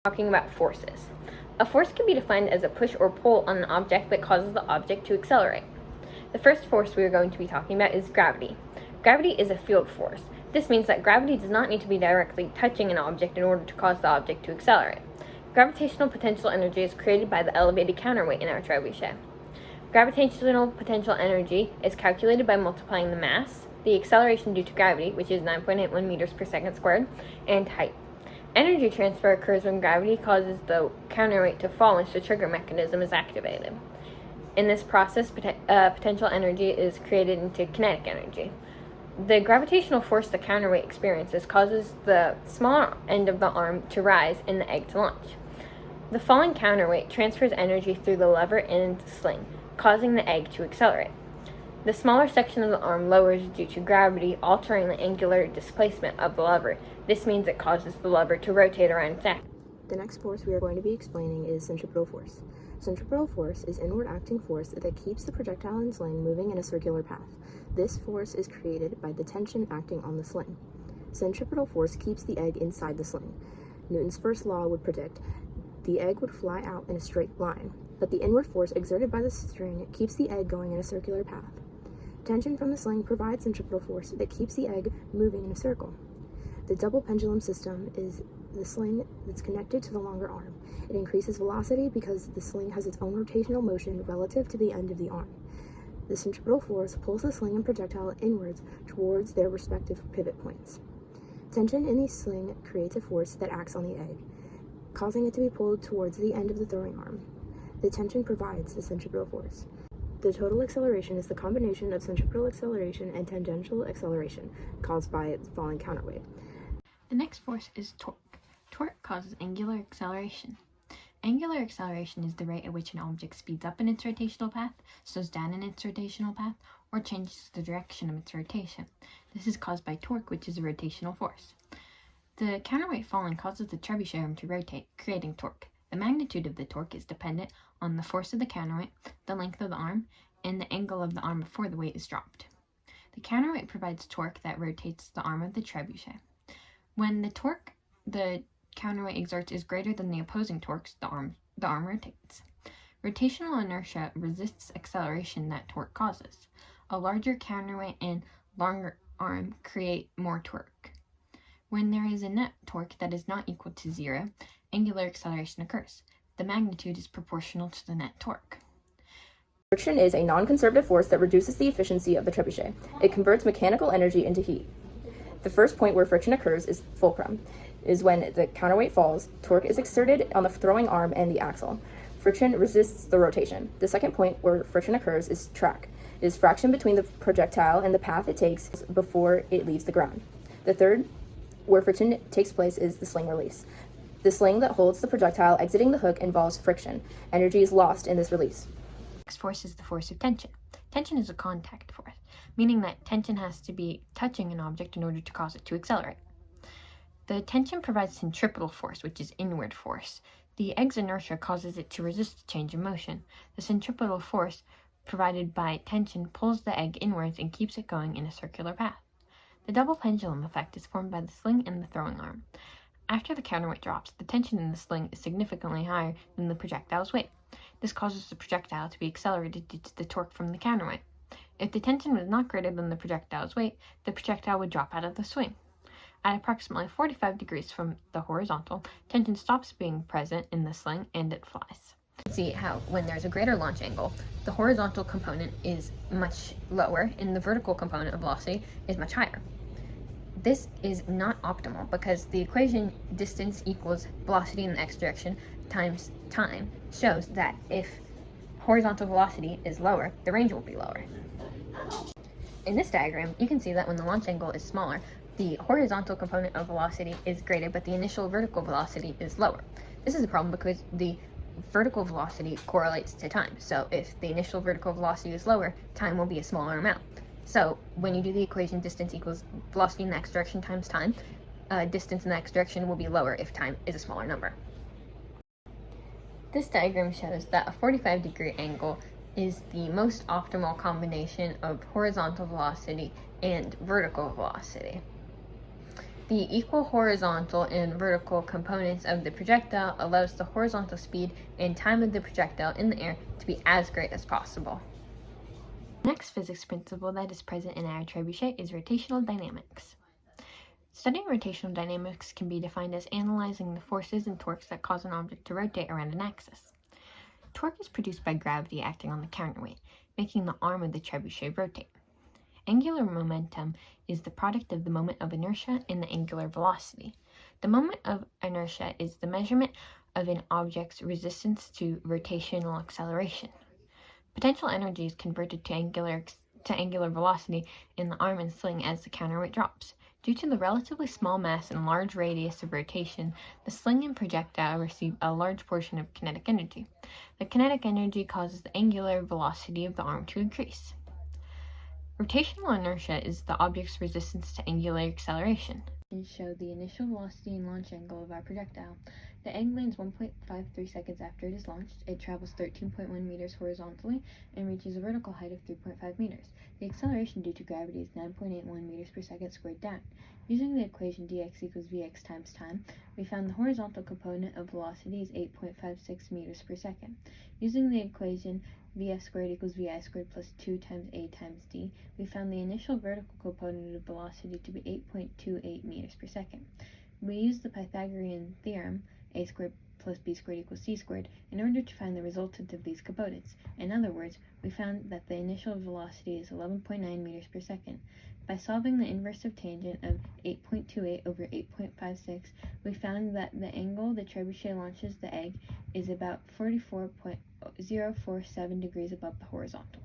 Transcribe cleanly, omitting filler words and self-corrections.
Talking about forces. A force can be defined as a push or pull on an object that causes the object to accelerate. The first force we are going to be talking about is gravity. Gravity is a field force. This means that gravity does not need to be directly touching an object in order to cause the object to accelerate. Gravitational potential energy is created by the elevated counterweight in our trebuchet. Gravitational potential energy is calculated by multiplying the mass, the acceleration due to gravity, which is 9.81 meters per second squared, and height. Energy transfer occurs when gravity causes the counterweight to fall once the trigger mechanism is activated. In this process, potential energy is created into kinetic energy. The gravitational force the counterweight experiences causes the smaller end of the arm to rise and the egg to launch. The falling counterweight transfers energy through the lever and sling, causing the egg to accelerate. The smaller section of the arm lowers due to gravity, altering the angular displacement of the lever. This means it causes the lever to rotate around its axis. The next force we are going to be explaining is centripetal force. Centripetal force is inward acting force that keeps the projectile and sling moving in a circular path. This force is created by the tension acting on the sling. Centripetal force keeps the egg inside the sling. Newton's first law would predict the egg would fly out in a straight line, but the inward force exerted by the string keeps the egg going in a circular path. Tension from the sling provides centripetal force that keeps the egg moving in a circle. The double pendulum system is the sling that's connected to the longer arm. It increases velocity because the sling has its own rotational motion relative to the end of the arm. The centripetal force pulls the sling and projectile inwards towards their respective pivot points. Tension in the sling creates a force that acts on the egg, causing it to be pulled towards the end of the throwing arm. The tension provides the centripetal force. The total acceleration is the combination of centripetal acceleration and tangential acceleration caused by the falling counterweight. The next force is torque. Torque causes angular acceleration. Angular acceleration is the rate at which an object speeds up in its rotational path, slows down in its rotational path, or changes the direction of its rotation. This is caused by torque, which is a rotational force. The counterweight falling causes the trebuchet arm to rotate, creating torque. The magnitude of the torque is dependent on the force of the counterweight, the length of the arm, and the angle of the arm before the weight is dropped. The counterweight provides torque that rotates the arm of the trebuchet. When the torque the counterweight exerts is greater than the opposing torques, the arm rotates. Rotational inertia resists acceleration that torque causes. A larger counterweight and longer arm create more torque. When there is a net torque that is not equal to zero, angular acceleration occurs. The magnitude is proportional to the net torque. Friction is a non-conservative force that reduces the efficiency of the trebuchet. It converts mechanical energy into heat. The first point where friction occurs is fulcrum, is when the counterweight falls, torque is exerted on the throwing arm and the axle. Friction resists the rotation. The second point where friction occurs is track. It is fraction between the projectile and the path it takes before it leaves the ground. The third where friction takes place is the sling release. The sling that holds the projectile exiting the hook involves friction. Energy is lost in this release. The next force is the force of tension. Tension is a contact force, meaning that tension has to be touching an object in order to cause it to accelerate. The tension provides centripetal force, which is inward force. The egg's inertia causes it to resist the change in motion. The centripetal force provided by tension pulls the egg inwards and keeps it going in a circular path. The double pendulum effect is formed by the sling and the throwing arm. After the counterweight drops, the tension in the sling is significantly higher than the projectile's weight. This causes the projectile to be accelerated due to the torque from the counterweight. If the tension was not greater than the projectile's weight, the projectile would drop out of the swing. At approximately 45 degrees from the horizontal, tension stops being present in the sling and it flies. See how when there's a greater launch angle, the horizontal component is much lower and the vertical component of velocity is much higher. This is not optimal because the equation distance equals velocity in the x direction times time shows that if horizontal velocity is lower, the range will be lower. In this diagram, you can see that when the launch angle is smaller, the horizontal component of velocity is greater, but the initial vertical velocity is lower. This is a problem because the vertical velocity correlates to time. So if the initial vertical velocity is lower, time will be a smaller amount. So when you do the equation distance equals velocity in the x direction times time, distance in the x direction will be lower if time is a smaller number. This diagram shows that a 45-degree angle is the most optimal combination of horizontal velocity and vertical velocity. The equal horizontal and vertical components of the projectile allows the horizontal speed and time of the projectile in the air to be as great as possible. The next physics principle that is present in our trebuchet is rotational dynamics. Studying rotational dynamics can be defined as analyzing the forces and torques that cause an object to rotate around an axis. Torque is produced by gravity acting on the counterweight, making the arm of the trebuchet rotate. Angular momentum is the product of the moment of inertia and the angular velocity. The moment of inertia is the measurement of an object's resistance to rotational acceleration. Potential energy is converted to angular velocity in the arm and sling as the counterweight drops. Due to the relatively small mass and large radius of rotation, the sling and projectile receive a large portion of kinetic energy. The kinetic energy causes the angular velocity of the arm to increase. Rotational inertia is the object's resistance to angular acceleration. And show the initial velocity and launch angle of our projectile. The egg lands 1.53 seconds after it is launched. It travels 13.1 meters horizontally and reaches a vertical height of 3.5 meters. The acceleration due to gravity is 9.81 meters per second squared down. Using the equation dx equals vx times time, we found the horizontal component of velocity is 8.56 meters per second. Using the equation vf squared equals vi squared plus 2 times a times d, we found the initial vertical component of velocity to be 8.28 meters per second. We used the Pythagorean theorem, a squared plus b squared equals c squared, in order to find the resultant of these components. In other words, we found that the initial velocity is 11.9 meters per second. By solving the inverse of tangent of 8.28 over 8.56, we found that the angle the trebuchet launches the egg is about 44.047 degrees above the horizontal.